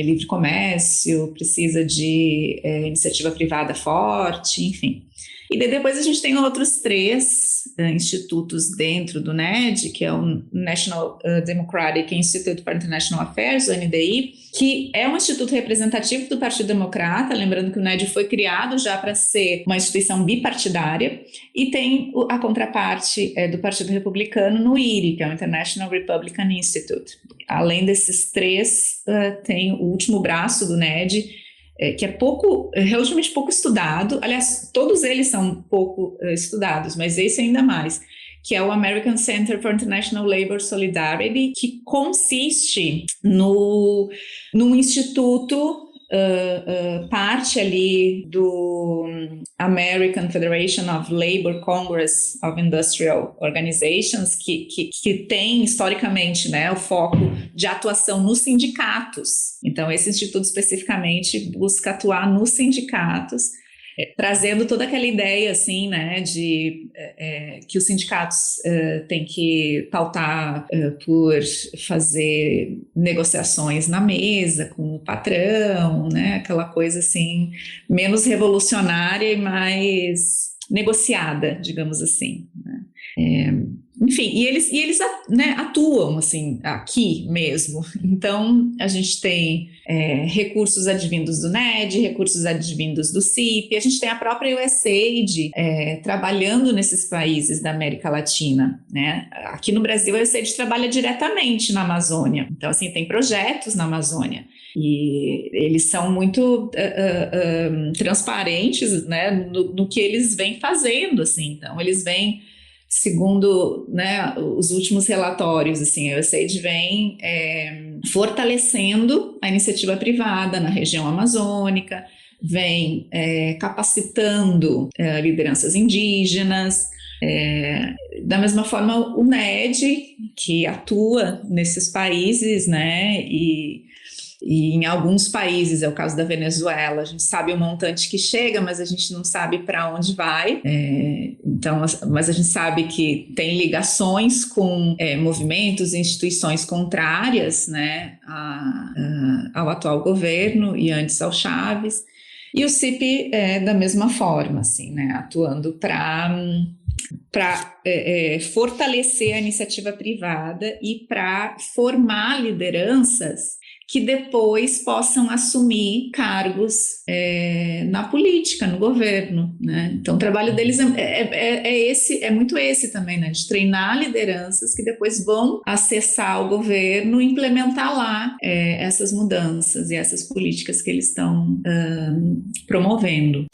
livre comércio, precisa de iniciativa privada forte, enfim. E depois a gente tem outros 3 institutos dentro do NED, que é o National Democratic Institute for International Affairs, o NDI, que é um instituto representativo do Partido Democrata, lembrando que o NED foi criado já para ser uma instituição bipartidária, e tem a contraparte do Partido Republicano no IRI, que é o International Republican Institute. Além desses 3, tem o último braço do NED, que é relativamente pouco estudado. Aliás, todos eles são pouco estudados, mas esse ainda mais, que é o American Center for International Labor Solidarity, que consiste num instituto, parte ali do American Federation of Labor Congress of Industrial Organizations, que tem historicamente, né, o foco de atuação nos sindicatos. Então, esse instituto especificamente busca atuar nos sindicatos, trazendo toda aquela ideia, assim, né, de que os sindicatos têm que pautar por fazer negociações na mesa com o patrão, né, aquela coisa, assim, menos revolucionária e mais negociada, digamos assim, né. Enfim, e eles né, atuam assim, aqui mesmo. Então, a gente tem recursos advindos do NED, recursos advindos do CIP, a gente tem a própria USAID trabalhando nesses países da América Latina, né? Aqui no Brasil, a USAID trabalha diretamente na Amazônia. Então, assim, tem projetos na Amazônia. E eles são muito transparentes, né, no que eles vêm fazendo, assim. Então, eles vêm, segundo, né, os últimos relatórios, assim, a USAID vem fortalecendo a iniciativa privada na região amazônica, vem capacitando lideranças indígenas. Da mesma forma, o NED, que atua nesses países, né, e em alguns países, é o caso da Venezuela, a gente sabe o montante que chega, mas a gente não sabe para onde vai. Então, mas a gente sabe que tem ligações com movimentos e instituições contrárias, né, ao atual governo e antes ao Chávez. E o CIP da mesma forma, assim, né, atuando para fortalecer a iniciativa privada e para formar lideranças que depois possam assumir cargos na política, no governo, né? Então, o trabalho deles é muito esse também, né? De treinar lideranças que depois vão acessar o governo e implementar lá essas mudanças e essas políticas que eles estão promovendo.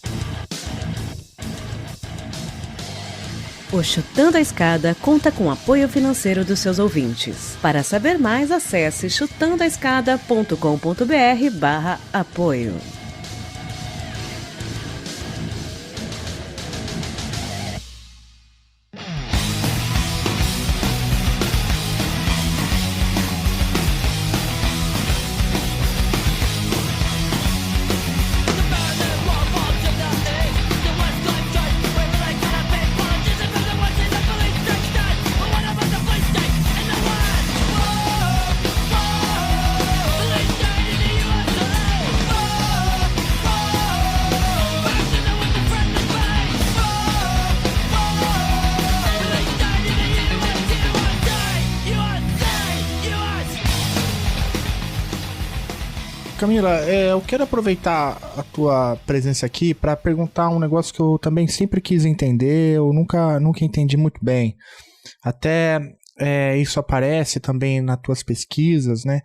O Chutando a Escada conta com apoio financeiro dos seus ouvintes. Para saber mais, acesse chutandoaescada.com.br/apoio. Camila, eu quero aproveitar a tua presença aqui para perguntar um negócio que eu também sempre quis entender, eu nunca entendi muito bem. Até isso aparece também nas tuas pesquisas, né?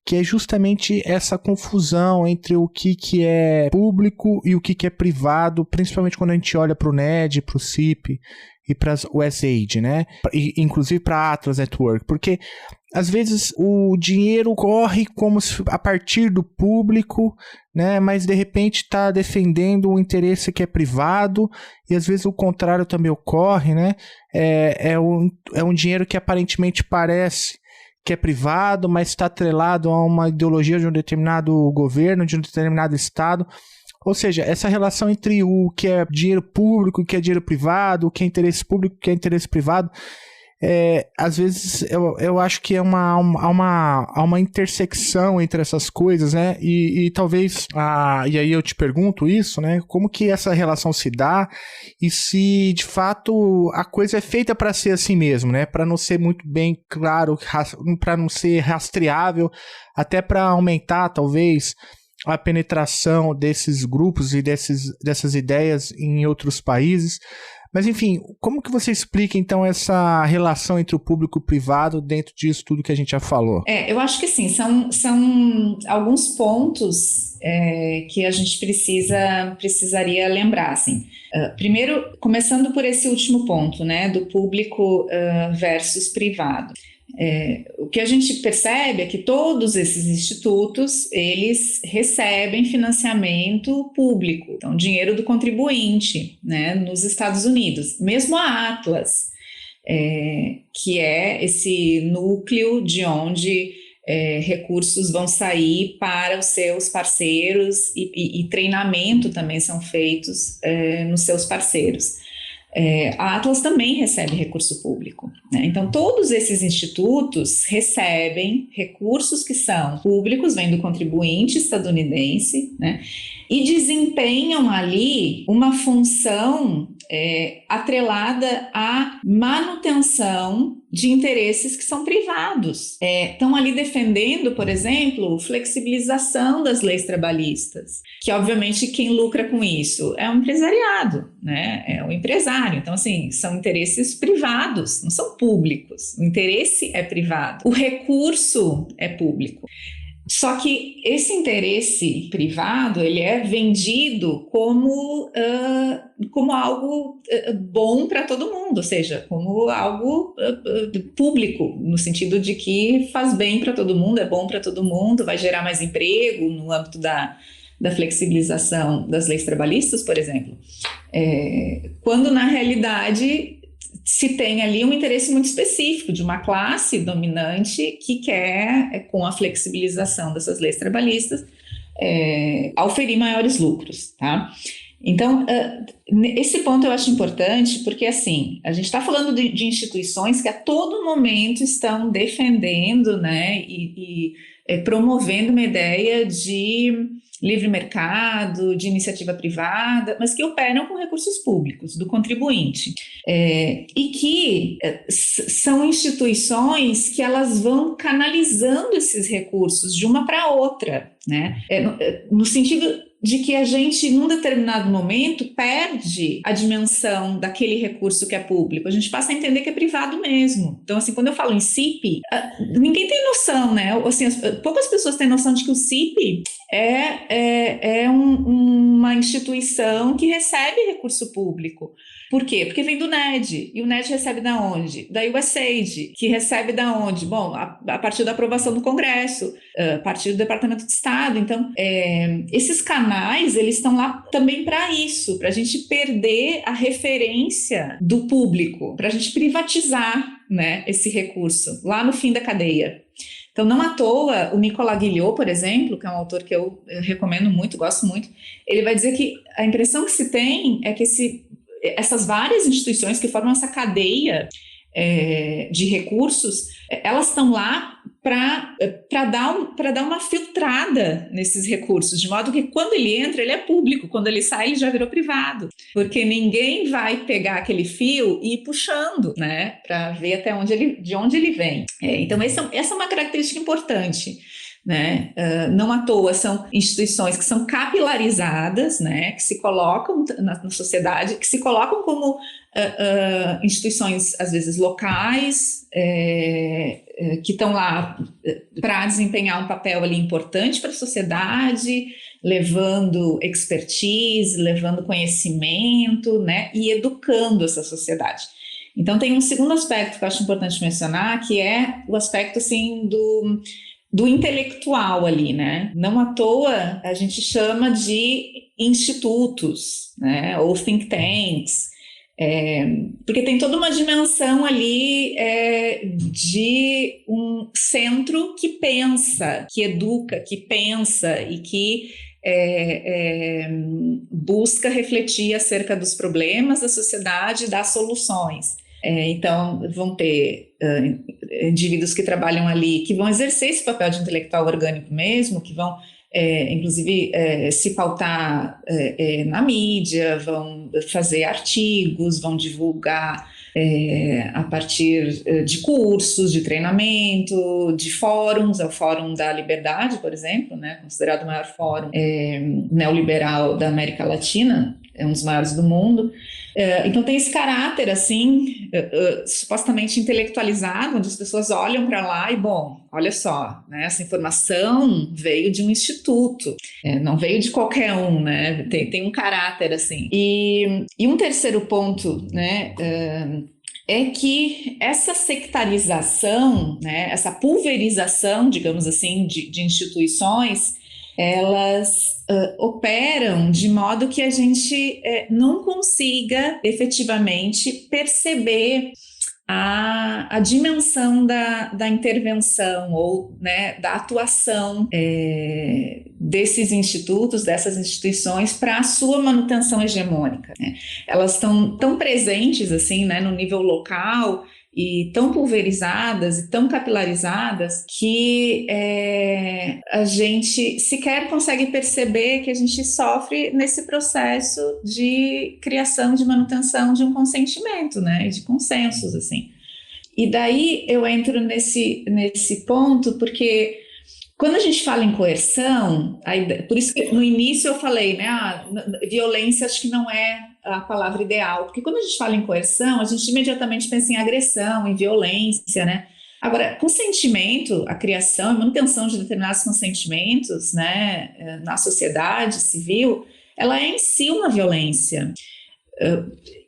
Que é justamente essa confusão entre o que é público e o que é privado, principalmente quando a gente olha para o NED, para o CIP e para as USAID, né? E, inclusive para a Atlas Network, porque às vezes o dinheiro corre como se, a partir do público, né? Mas de repente está defendendo um interesse que é privado, e às vezes o contrário também ocorre, né? É um dinheiro que aparentemente parece que é privado, mas está atrelado a uma ideologia de um determinado governo, de um determinado estado. Ou seja, essa relação entre o que é dinheiro público, o que é dinheiro privado, o que é interesse público, o que é interesse privado, às vezes eu acho que há uma intersecção entre essas coisas, né? E talvez, e aí eu te pergunto isso, né? Como que essa relação se dá e se de fato a coisa é feita para ser assim mesmo, né? Para não ser muito bem claro, para não ser rastreável, até para aumentar talvez a penetração desses grupos e dessas ideias em outros países. Mas, enfim, como que você explica, então, essa relação entre o público e o privado dentro disso tudo que a gente já falou? Eu acho que, sim, são alguns pontos que a gente precisaria lembrar, assim. Primeiro, começando por esse último ponto, né, do público versus privado. O que a gente percebe é que todos esses institutos, eles recebem financiamento público, então dinheiro do contribuinte, né, nos Estados Unidos. Mesmo a Atlas, que é esse núcleo de onde recursos vão sair para os seus parceiros e treinamento também são feitos nos seus parceiros. A Atlas também recebe recurso público, né? Então, todos esses institutos recebem recursos que são públicos, vêm do contribuinte estadunidense, né? E desempenham ali uma função atrelada à manutenção de interesses que são privados. Estão ali defendendo, por exemplo, flexibilização das leis trabalhistas, que obviamente quem lucra com isso é o empresariado, né? É o empresário. Então, assim, são interesses privados, não são públicos. O interesse é privado, o recurso é público. Só que esse interesse privado, ele é vendido como algo bom para todo mundo, ou seja, como algo público, no sentido de que faz bem para todo mundo, é bom para todo mundo, vai gerar mais emprego no âmbito da flexibilização das leis trabalhistas, por exemplo. Quando, na realidade, se tem ali um interesse muito específico de uma classe dominante que quer, com a flexibilização dessas leis trabalhistas, auferir maiores lucros, tá? Então, esse ponto eu acho importante porque, assim, a gente está falando de instituições que a todo momento estão defendendo, né, e promovendo uma ideia de livre mercado, de iniciativa privada, mas que operam com recursos públicos, do contribuinte. E que são instituições que elas vão canalizando esses recursos de uma para outra, né? No sentido de que a gente, num determinado momento, perde a dimensão daquele recurso que é público. A gente passa a entender que é privado mesmo. Então, assim, quando eu falo em CIP, ninguém tem noção, né? Assim, poucas pessoas têm noção de que o CIP é uma instituição que recebe recurso público. Por quê? Porque vem do NED, e o NED recebe da onde? Da USAID, que recebe da onde? Bom, a partir da aprovação do Congresso, a partir do Departamento de Estado. Então, esses canais, eles estão lá também para isso, para a gente perder a referência do público, para a gente privatizar, né, esse recurso lá no fim da cadeia. Então, não à toa, o Nicolas Guillot, por exemplo, que é um autor que eu recomendo muito, gosto muito, ele vai dizer que a impressão que se tem é que essas várias instituições que formam essa cadeia de recursos, elas estão lá para dar uma filtrada nesses recursos, de modo que quando ele entra, ele é público, quando ele sai, ele já virou privado, porque ninguém vai pegar aquele fio e ir puxando, né, para ver até de onde ele vem. Então, essa é uma característica importante, né? Não à toa são instituições que são capilarizadas, né? Que se colocam na sociedade, que se colocam como instituições, às vezes, locais, que estão lá para desempenhar um papel ali importante para a sociedade, levando expertise, levando conhecimento, né? E educando essa sociedade. Então, tem um segundo aspecto que eu acho importante mencionar, que é o aspecto, assim, do intelectual ali, né? Não à toa a gente chama de institutos, né? Ou think tanks, porque tem toda uma dimensão ali de um centro que pensa, que educa, que pensa e que busca refletir acerca dos problemas da sociedade e das soluções. Então, vão ter indivíduos que trabalham ali, que vão exercer esse papel de intelectual orgânico mesmo, que vão, inclusive, se pautar na mídia, vão fazer artigos, vão divulgar a partir de cursos, de treinamento, de fóruns, é o Fórum da Liberdade, por exemplo, né, considerado o maior fórum neoliberal da América Latina, é um dos maiores do mundo. Então tem esse caráter assim, supostamente intelectualizado, onde as pessoas olham para lá e, bom, olha só, né, essa informação veio de um instituto, não veio de qualquer um, né, tem um caráter assim. E um terceiro ponto, né, é que essa sectarização, né, essa pulverização, digamos assim, de instituições, elas operam de modo que a gente não consiga efetivamente perceber a dimensão da intervenção ou, né, da atuação desses institutos, dessas instituições para a sua manutenção hegemônica, né? Elas estão tão presentes assim, né, no nível local e tão pulverizadas e tão capilarizadas que a gente sequer consegue perceber que a gente sofre nesse processo de criação, de manutenção de um consentimento, né, de consensos, assim. E daí eu entro nesse ponto porque quando a gente fala em coerção, por isso que no início eu falei, né, violência acho que não é a palavra ideal, porque quando a gente fala em coerção, a gente imediatamente pensa em agressão, em violência, né? Agora, consentimento, a criação e manutenção de determinados consentimentos, né, na sociedade civil, ela é em si uma violência.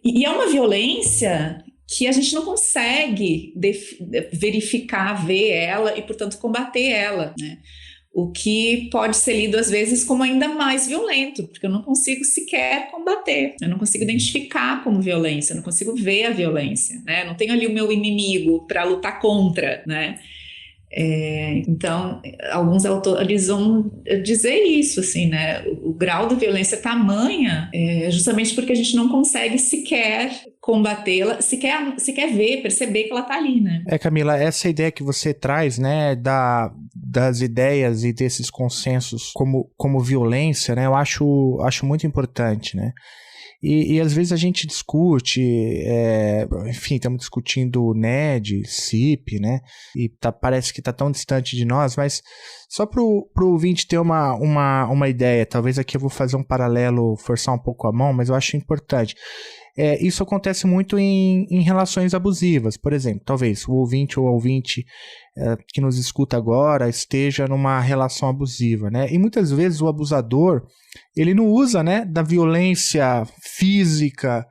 E é uma violência que a gente não consegue verificar, ver ela e, portanto, combater ela, né? O que pode ser lido, às vezes, como ainda mais violento, porque eu não consigo sequer combater, eu não consigo identificar como violência, eu não consigo ver a violência, né? Não tenho ali o meu inimigo para lutar contra, né? Então, alguns autores vão dizer isso, assim, né? O grau de violência tamanha justamente porque a gente não consegue sequer combatê-la, sequer ver, perceber que ela está ali, né? Camila, essa ideia que você traz, né, das ideias e desses consensos como violência, né, eu acho muito importante, né? E às vezes a gente discute, enfim, estamos discutindo NED, CIP, né? E parece que está tão distante de nós, mas só para o ouvinte ter uma ideia, talvez aqui eu vou fazer um paralelo, forçar um pouco a mão, mas eu acho importante. Isso acontece muito em relações abusivas, por exemplo, talvez o ouvinte ou a ouvinte que nos escuta agora esteja numa relação abusiva, né? E muitas vezes o abusador, ele não usa, né, da violência física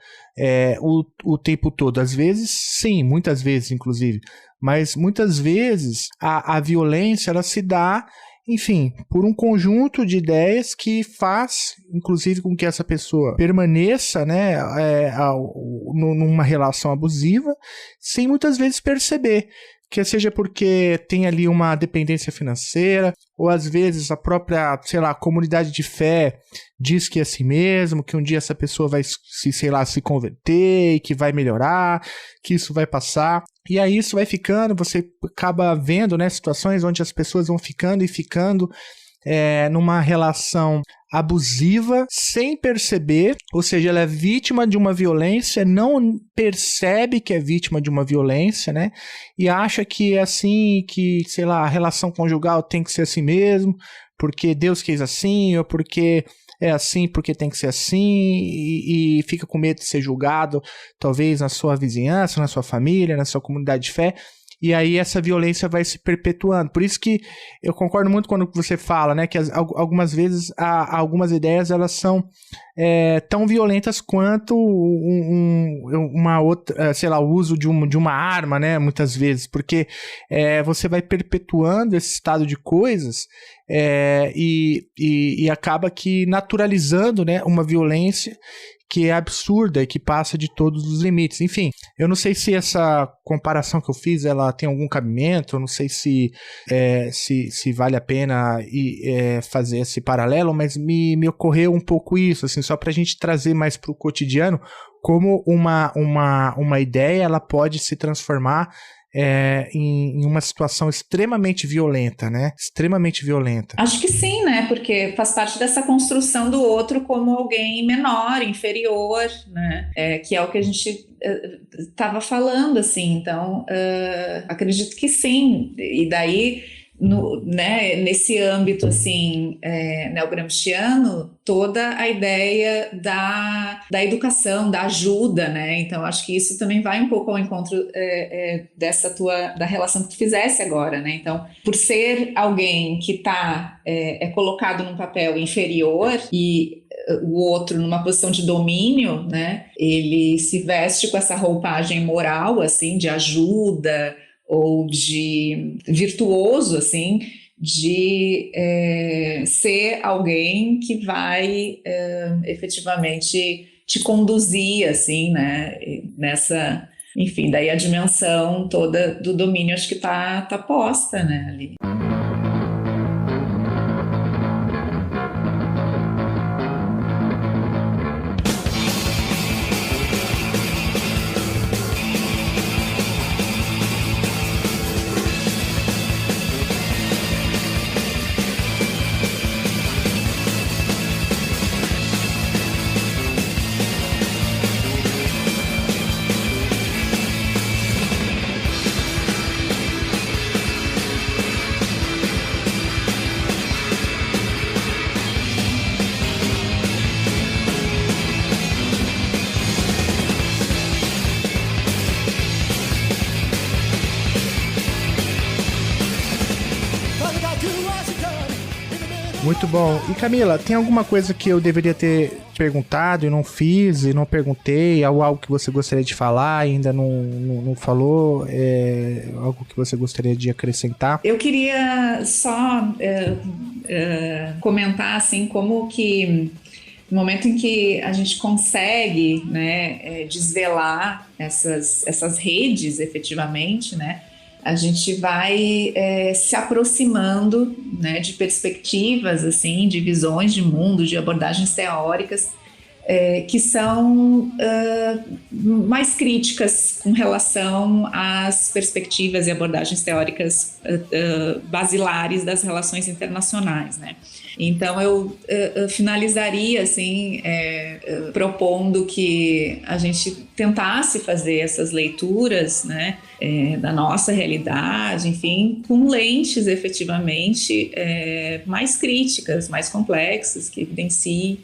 o tempo todo. Às vezes, sim, muitas vezes, inclusive, mas muitas vezes a violência ela se dá, enfim, por um conjunto de ideias que faz, inclusive, com que essa pessoa permaneça, né, numa relação abusiva, sem muitas vezes perceber. Que seja porque tem ali uma dependência financeira, ou às vezes a própria, sei lá, comunidade de fé diz que é assim mesmo, que um dia essa pessoa vai se converter, e que vai melhorar, que isso vai passar. E aí isso vai ficando, você acaba vendo, né, situações onde as pessoas vão ficando numa relação abusiva sem perceber, ou seja, ela é vítima de uma violência, não percebe que é vítima de uma violência, né? E acha que é assim, que, sei lá, a relação conjugal tem que ser assim mesmo, porque Deus quis assim, ou porque é assim, porque tem que ser assim, e fica com medo de ser julgado, talvez na sua vizinhança, na sua família, na sua comunidade de fé. E aí essa violência vai se perpetuando. Por isso que eu concordo muito quando você fala, né, que algumas vezes algumas ideias elas são tão violentas quanto uma outra, sei lá, o uso de uma arma, né, muitas vezes, porque você vai perpetuando esse estado de coisas e acaba que naturalizando, né, uma violência que é absurda e que passa de todos os limites. Enfim, eu não sei se essa comparação que eu fiz, ela tem algum cabimento, eu não sei se vale a pena fazer esse paralelo, mas me ocorreu um pouco isso, assim, só para a gente trazer mais para o cotidiano, como uma ideia ela pode se transformar em uma situação extremamente violenta, né? Extremamente violenta. Acho que sim, né? Porque faz parte dessa construção do outro como alguém menor, inferior, né? Que é o que a gente estava falando, assim. Então, acredito que sim. E daí, nesse âmbito, assim, neogramsciano, toda a ideia da educação, da ajuda, né? Então, acho que isso também vai um pouco ao encontro da relação que tu fizesse agora, né? Então, por ser alguém que está colocado num papel inferior e o outro numa posição de domínio, né? Ele se veste com essa roupagem moral, assim, de ajuda ou de virtuoso, assim, de ser alguém que vai efetivamente te conduzir, assim, né, enfim, daí a dimensão toda do domínio acho que tá posta, né, ali. Muito bom. E Camila, tem alguma coisa que eu deveria ter perguntado e não fiz, e não perguntei? Algo que você gostaria de falar e ainda não falou? Algo que você gostaria de acrescentar? Eu queria só comentar, assim, como que no momento em que a gente consegue, né, desvelar essas redes, efetivamente, né, a gente vai se aproximando, né, de perspectivas, assim, de visões de mundo, de abordagens teóricas que são mais críticas com relação às perspectivas e abordagens teóricas basilares das relações internacionais, né? Então eu finalizaria assim propondo que a gente tentasse fazer essas leituras, né, da nossa realidade, enfim, com lentes efetivamente mais críticas, mais complexas, que evidenciem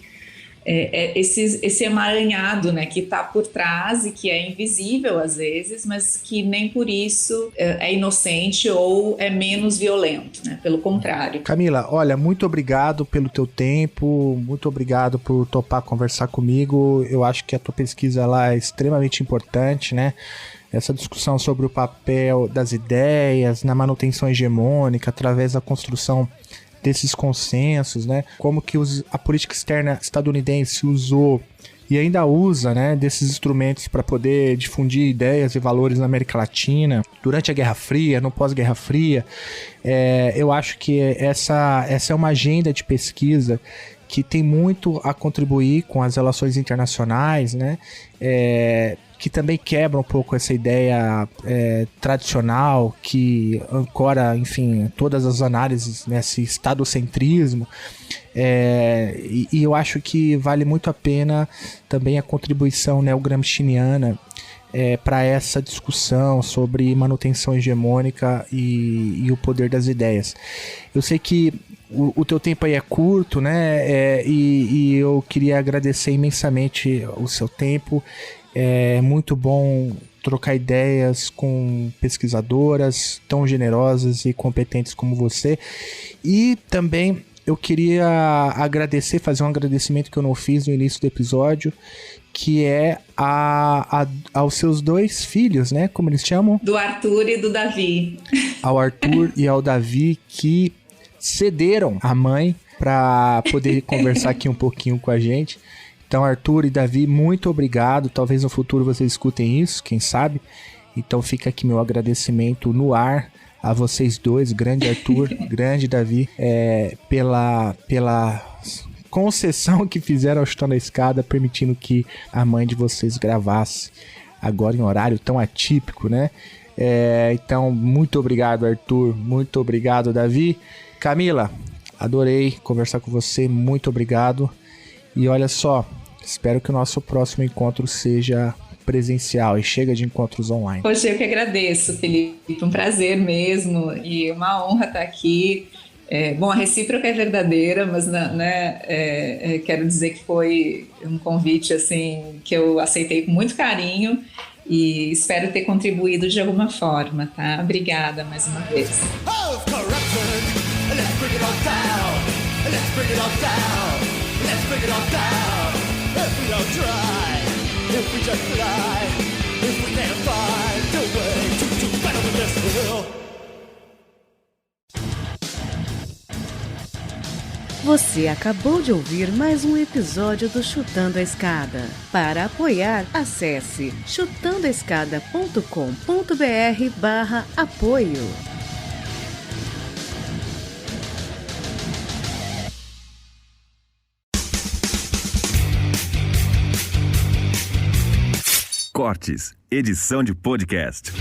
esse emaranhado, né, que está por trás e que é invisível às vezes, mas que nem por isso é inocente ou é menos violento, né? Pelo contrário. Camila, olha, muito obrigado pelo teu tempo, muito obrigado por topar conversar comigo. Eu acho que a tua pesquisa lá é extremamente importante, né? Essa discussão sobre o papel das ideias na manutenção hegemônica através da construção desses consensos, né? Como que a política externa estadunidense usou e ainda usa, né, desses instrumentos para poder difundir ideias e valores na América Latina durante a Guerra Fria, no pós-Guerra Fria. Eu acho que essa é uma agenda de pesquisa que tem muito a contribuir com as relações internacionais, né? Que também quebra um pouco essa ideia tradicional que ancora, enfim, todas as análises nesse estadocentrismo. E eu acho que vale muito a pena também a contribuição neogramsciana para essa discussão sobre manutenção hegemônica e o poder das ideias. Eu sei que o teu tempo aí é curto, né? E eu queria agradecer imensamente o seu tempo. É muito bom trocar ideias com pesquisadoras tão generosas e competentes como você. E também eu queria fazer um agradecimento que eu não fiz no início do episódio, que é aos seus dois filhos, né? Como eles chamam? Do Arthur e do Davi. Ao Arthur e ao Davi, que cederam a mãe para poder conversar aqui um pouquinho com a gente. Então, Arthur e Davi, muito obrigado. Talvez no futuro vocês escutem isso, quem sabe. Então fica aqui meu agradecimento no ar a vocês dois, grande Arthur, grande Davi, pela concessão que fizeram ao Chutando a Escada, permitindo que a mãe de vocês gravasse agora em horário tão atípico, né? Então, muito obrigado, Arthur. Muito obrigado, Davi. Camila, adorei conversar com você. Muito obrigado. E olha só, espero que o nosso próximo encontro seja presencial e chega de encontros online. Poxa, eu que agradeço, Felipe. Um prazer mesmo e uma honra estar aqui. Bom, a recíproca é verdadeira, mas né, quero dizer que foi um convite assim, que eu aceitei com muito carinho e espero ter contribuído de alguma forma, tá? Obrigada mais uma vez. Você acabou de ouvir mais um episódio do Chutando a Escada. Para apoiar, acesse chutandoaescada.com.br/apoio. Cortes, edição de podcast.